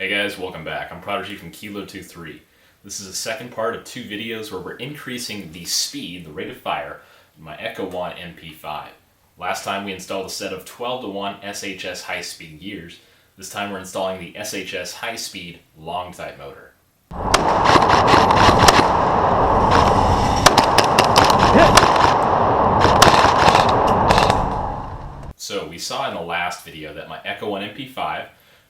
Hey guys, welcome back. I'm Prodigy from Kilo23. This is the second part of two videos where we're increasing the speed, the rate of fire, in my Echo 1 MP5. Last time we installed a set of 12:1 SHS High Speed gears. This time we're installing the SHS High Speed long type motor. So we saw in the last video that my Echo 1 MP5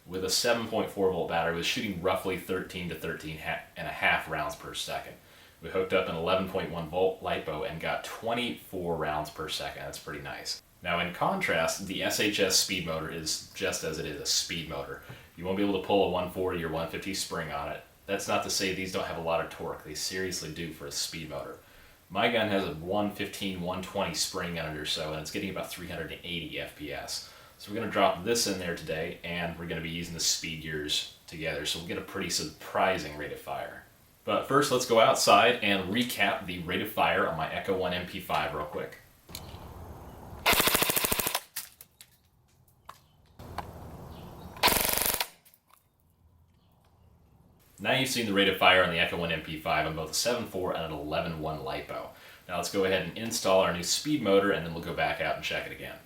with a 7.4 volt battery was shooting roughly 13 to 13 and a half rounds per second. We hooked up an 11.1 volt LiPo and got 24 rounds per second. That's pretty nice. Now in contrast, the SHS speed motor is just as it is, a speed motor. You won't be able to pull a 140 or 150 spring on it. That's not to say these don't have a lot of torque. They seriously do for a speed motor. My gun has a 115, 120 spring on it or so, and it's getting about 380 FPS. So we're going to drop this in there today, and we're going to be using the speed gears together, so we'll get a pretty surprising rate of fire. But first, let's go outside and recap the rate of fire on my Echo 1 MP5 real quick. Now you've seen the rate of fire on the Echo 1 MP5 on both a 7.4 and an 11.1 LiPo. Now let's go ahead and install our new speed motor, and then we'll go back out and check it again.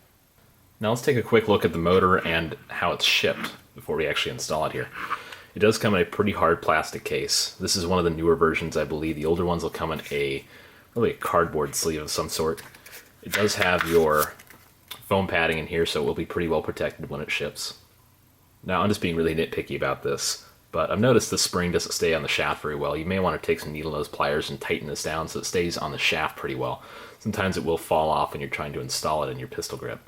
Now let's take a quick look at the motor and how it's shipped before we actually install it here. It does come in a pretty hard plastic case. This is one of the newer versions, I believe. The older ones will come in really a cardboard sleeve of some sort. It does have your foam padding in here, so it will be pretty well protected when it ships. Now I'm just being really nitpicky about this, but I've noticed the spring doesn't stay on the shaft very well. You may want to take some needle nose pliers and tighten this down so it stays on the shaft pretty well. Sometimes it will fall off when you're trying to install it in your pistol grip.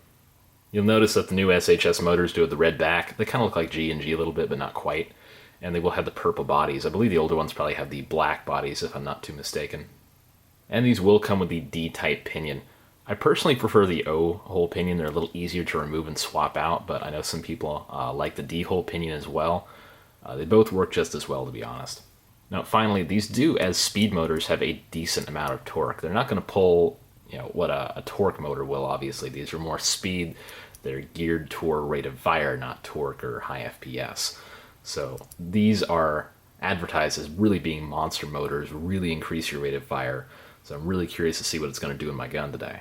You'll notice that the new SHS motors do have the red back. They kind of look like G&G a little bit, but not quite. And they will have the purple bodies. I believe the older ones probably have the black bodies, if I'm not too mistaken. And these will come with the D-type pinion. I personally prefer the O-hole pinion. They're a little easier to remove and swap out, but I know some people like the D-hole pinion as well. They both work just as well, to be honest. Now, finally, these do, as speed motors, have a decent amount of torque. They're not going to pull what a torque motor will, obviously. These are more speed. They're geared toward rate of fire, not torque or high FPS. So these are advertised as really being monster motors, really increase your rate of fire. So I'm really curious to see what it's going to do in my gun today.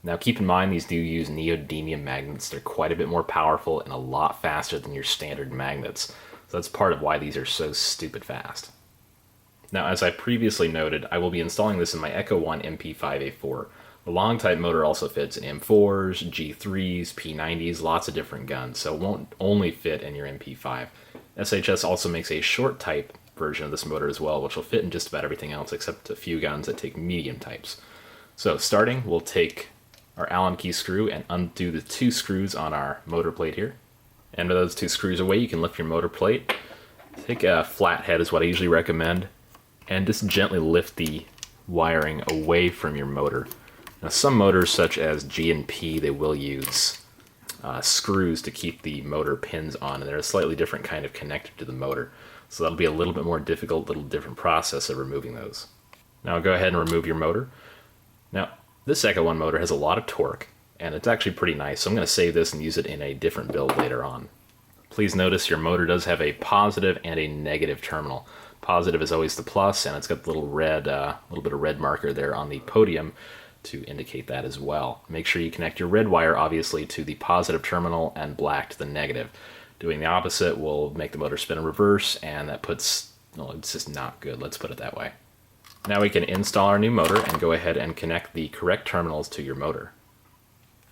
Now keep in mind, these do use neodymium magnets. They're quite a bit more powerful and a lot faster than your standard magnets. So that's part of why these are so stupid fast. Now, as I previously noted, I will be installing this in my Echo 1 MP5A4. The long type motor also fits in M4s, G3s, P90s, lots of different guns, so it won't only fit in your MP5. SHS also makes a short type version of this motor as well, which will fit in just about everything else except a few guns that take medium types. So starting, we'll take our Allen key screw and undo the two screws on our motor plate here. And with those two screws away, you can lift your motor plate. Take a flat head is what I usually recommend, and just gently lift the wiring away from your motor. Now, some motors, such as G&P, they will use screws to keep the motor pins on, and they're a slightly different kind of connector to the motor. So that'll be a little bit more difficult, little different process of removing those. Now go ahead and remove your motor. Now, this Echo 1 motor has a lot of torque, and it's actually pretty nice, so I'm going to save this and use it in a different build later on. Please notice your motor does have a positive and a negative terminal. Positive is always the plus, and it's got the little red, little bit of red marker there on the podium to indicate that as well. Make sure you connect your red wire, obviously, to the positive terminal and black to the negative. Doing the opposite will make the motor spin in reverse, and that puts, well, it's just not good, let's put it that way. Now we can install our new motor and go ahead and connect the correct terminals to your motor.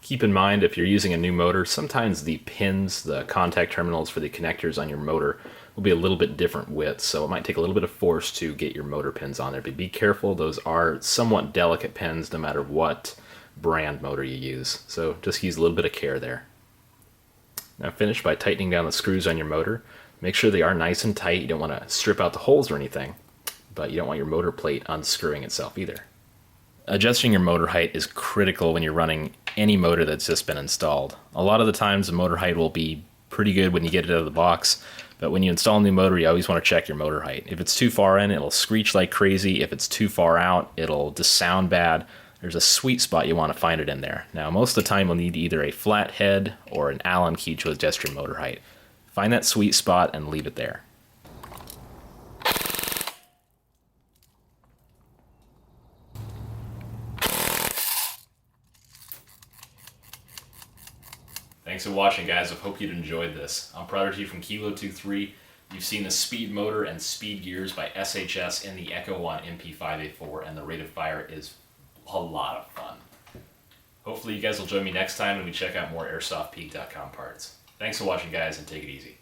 Keep in mind, if you're using a new motor, sometimes the pins, the contact terminals for the connectors on your motor will be a little bit different widths, so it might take a little bit of force to get your motor pins on there, but be careful, those are somewhat delicate pins no matter what brand motor you use, so just use a little bit of care there. Now finish by tightening down the screws on your motor. Make sure they are nice and tight. You don't want to strip out the holes or anything, but you don't want your motor plate unscrewing itself either. Adjusting your motor height is critical when you're running any motor that's just been installed. A lot of the times the motor height will be pretty good when you get it out of the box, but when you install a new motor, you always want to check your motor height. If it's too far in, it'll screech like crazy. If it's too far out, it'll just sound bad. There's a sweet spot you want to find it in there. Now, most of the time you'll need either a flat head or an Allen key to adjust your motor height. Find that sweet spot and leave it there. Thanks for watching, guys. I hope you'd enjoyed this. I'm Prodigy from Kilo23. You've seen the speed motor and speed gears by SHS in the Echo One MP5A4, and the rate of fire is a lot of fun. Hopefully you guys will join me next time when we check out more AirsoftPeak.com parts. Thanks for watching, guys, and take it easy.